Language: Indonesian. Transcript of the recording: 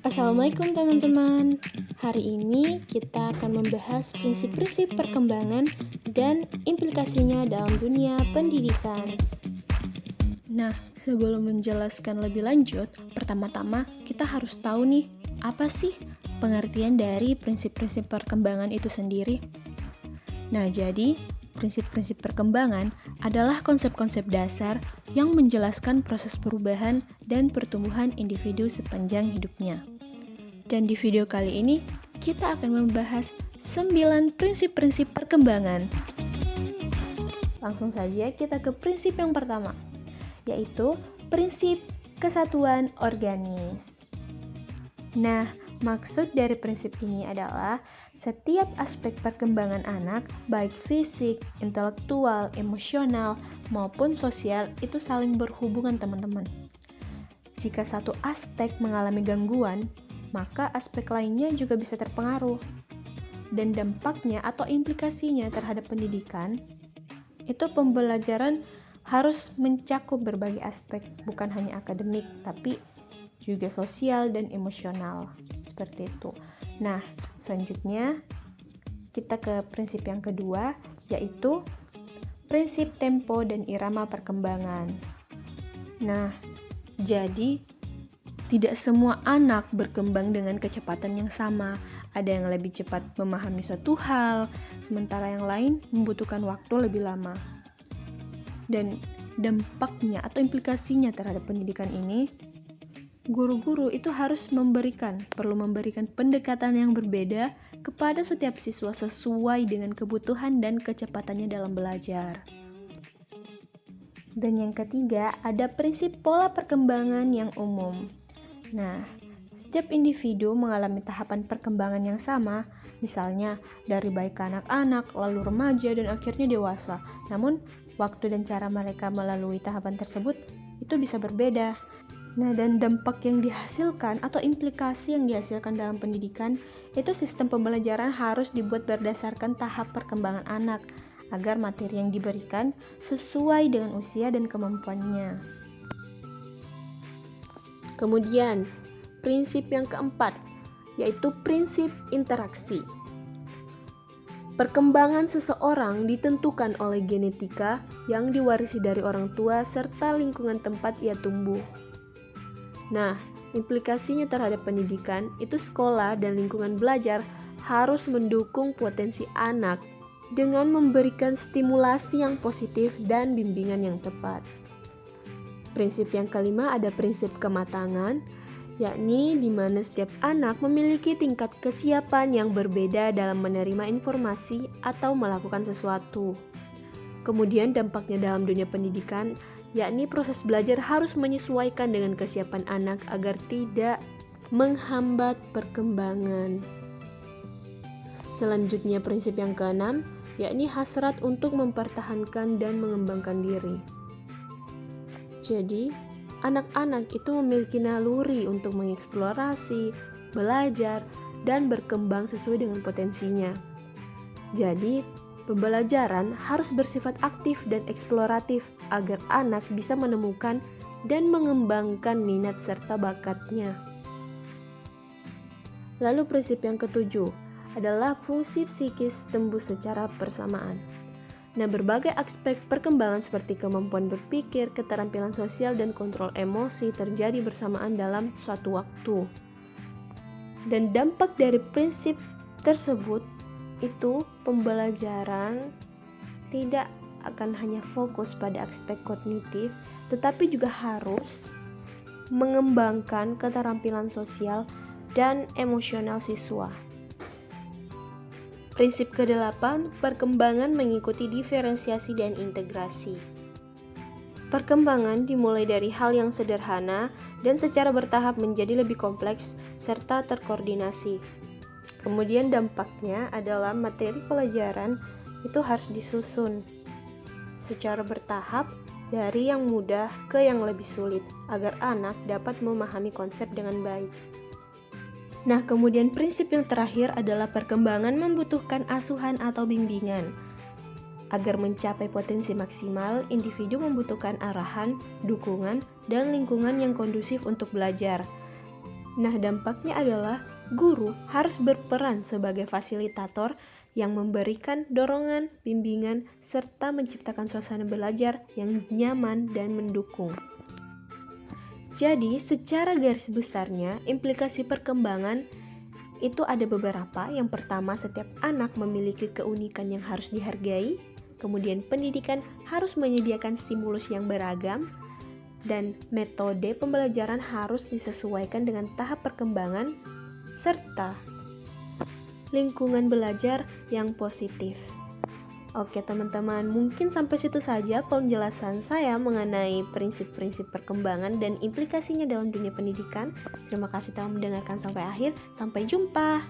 Assalamualaikum teman-teman. Hari ini kita akan membahas prinsip-prinsip perkembangan dan implikasinya dalam dunia pendidikan. Nah, sebelum menjelaskan lebih lanjut, pertama-tama kita harus tahu nih, apa sih pengertian dari prinsip-prinsip perkembangan itu sendiri? Nah, jadi prinsip-prinsip perkembangan adalah konsep-konsep dasar yang menjelaskan proses perubahan dan pertumbuhan individu sepanjang hidupnya. Dan di video kali ini, kita akan membahas 9 prinsip-prinsip perkembangan. Langsung saja kita ke prinsip yang pertama, yaitu prinsip kesatuan organis. Nah, maksud dari prinsip ini adalah setiap aspek perkembangan anak, baik fisik, intelektual, emosional, maupun sosial itu saling berhubungan, teman-teman. Jika satu aspek mengalami gangguan, maka aspek lainnya juga bisa terpengaruh. Dan dampaknya atau implikasinya terhadap pendidikan, itu pembelajaran harus mencakup berbagai aspek, bukan hanya akademik, tapi juga sosial dan emosional, seperti itu. Nah, selanjutnya kita ke prinsip yang kedua, yaitu prinsip tempo dan irama perkembangan. Nah, jadi tidak semua anak berkembang dengan kecepatan yang sama. Ada yang lebih cepat memahami suatu hal, sementara yang lain membutuhkan waktu lebih lama. Dan dampaknya atau implikasinya terhadap pendidikan ini, guru-guru itu perlu memberikan pendekatan yang berbeda kepada setiap siswa sesuai dengan kebutuhan dan kecepatannya dalam belajar. Dan yang ketiga, ada prinsip pola perkembangan yang umum. Nah, setiap individu mengalami tahapan perkembangan yang sama, misalnya dari bayi ke anak-anak, lalu remaja, dan akhirnya dewasa. Namun, waktu dan cara mereka melalui tahapan tersebut itu bisa berbeda. Nah, dan dampak yang dihasilkan atau implikasi yang dihasilkan dalam pendidikan, itu sistem pembelajaran harus dibuat berdasarkan tahap perkembangan anak, agar materi yang diberikan sesuai dengan usia dan kemampuannya. Kemudian, prinsip yang keempat, yaitu prinsip interaksi. Perkembangan seseorang ditentukan oleh genetika yang diwarisi dari orang tua serta lingkungan tempat ia tumbuh. Nah, implikasinya terhadap pendidikan itu sekolah dan lingkungan belajar harus mendukung potensi anak dengan memberikan stimulasi yang positif dan bimbingan yang tepat. Prinsip yang kelima ada prinsip kematangan, yakni di mana setiap anak memiliki tingkat kesiapan yang berbeda dalam menerima informasi atau melakukan sesuatu. Kemudian dampaknya dalam dunia pendidikan, yakni proses belajar harus menyesuaikan dengan kesiapan anak agar tidak menghambat perkembangan. Selanjutnya prinsip yang keenam, yakni hasrat untuk mempertahankan dan mengembangkan diri. Jadi, anak-anak itu memiliki naluri untuk mengeksplorasi, belajar, dan berkembang sesuai dengan potensinya. Jadi, pembelajaran harus bersifat aktif dan eksploratif agar anak bisa menemukan dan mengembangkan minat serta bakatnya. Lalu prinsip yang ketujuh adalah fungsi psikis tembus secara bersamaan. Nah, berbagai aspek perkembangan seperti kemampuan berpikir, keterampilan sosial, dan kontrol emosi terjadi bersamaan dalam suatu waktu. Dan dampak dari prinsip tersebut itu pembelajaran tidak akan hanya fokus pada aspek kognitif, tetapi juga harus mengembangkan keterampilan sosial dan emosional siswa. Prinsip ke-8, perkembangan mengikuti diferensiasi dan integrasi. Perkembangan dimulai dari hal yang sederhana dan secara bertahap menjadi lebih kompleks serta terkoordinasi. Kemudian dampaknya adalah materi pelajaran itu harus disusun secara bertahap dari yang mudah ke yang lebih sulit agar anak dapat memahami konsep dengan baik. Nah, kemudian prinsip yang terakhir adalah perkembangan membutuhkan asuhan atau bimbingan. Agar mencapai potensi maksimal, individu membutuhkan arahan, dukungan, dan lingkungan yang kondusif untuk belajar. Nah, dampaknya adalah guru harus berperan sebagai fasilitator yang memberikan dorongan, bimbingan, serta menciptakan suasana belajar yang nyaman dan mendukung. Jadi, secara garis besarnya, implikasi perkembangan itu ada beberapa. Yang pertama, setiap anak memiliki keunikan yang harus dihargai. Kemudian, pendidikan harus menyediakan stimulus yang beragam. Dan metode pembelajaran harus disesuaikan dengan tahap perkembangan serta lingkungan belajar yang positif. Oke teman-teman, mungkin sampai situ saja penjelasan saya mengenai prinsip-prinsip perkembangan dan implikasinya dalam dunia pendidikan. Terima kasih telah mendengarkan sampai akhir. Sampai jumpa.